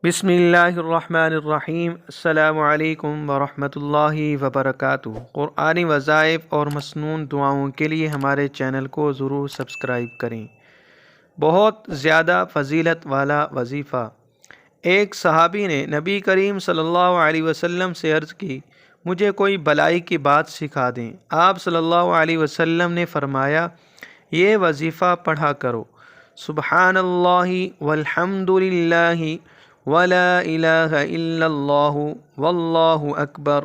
بسم اللہ الرحمن الرحیم۔ السلام علیکم ورحمۃ اللہ وبرکاتہ۔ قرآنی وظائف اور مسنون دعاؤں کے لیے ہمارے چینل کو ضرور سبسکرائب کریں۔ بہت زیادہ فضیلت والا وظیفہ۔ ایک صحابی نے نبی کریم صلی اللہ علیہ وسلم سے عرض کی، مجھے کوئی بلائی کی بات سکھا دیں۔ آپ صلی اللہ علیہ وسلم نے فرمایا، یہ وظیفہ پڑھا کرو، سبحان اللہ والحمد للہ ولا الہ الا اللہ واللہ اکبر۔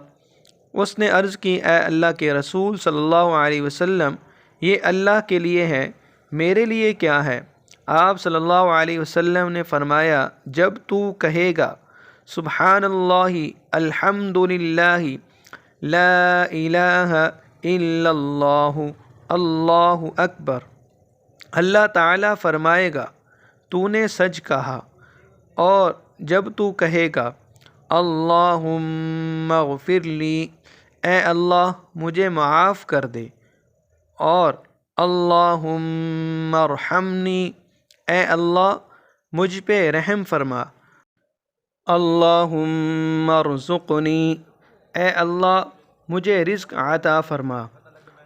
اس نے عرض کی، اے اللہ کے رسول صلی اللہ علیہ وسلم، یہ اللہ کے لیے ہے، میرے لیے کیا ہے؟ آپ صلی اللہ علیہ وسلم نے فرمایا، جب تو کہے گا سبحان اللہ الحمد للہ لا الہ الا اللہ اللہ اکبر، اللہ تعالیٰ فرمائے گا تو نے سچ کہا۔ اور جب تو کہے گا اللہم اغفر لی، اے اللہ مجھے معاف کر دے، اور اللہم ارحمنی، اے اللہ مجھ پہ رحم فرما، اللہم ارزقنی، اے اللہ مجھے رزق عطا فرما،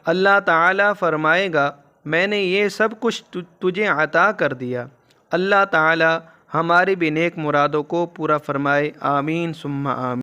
اللہ تعالیٰ فرمائے گا میں نے یہ سب کچھ تجھے عطا کر دیا۔ اللہ تعالیٰ ہماری بھی نیک مرادوں کو پورا فرمائے، آمین ثم آمین۔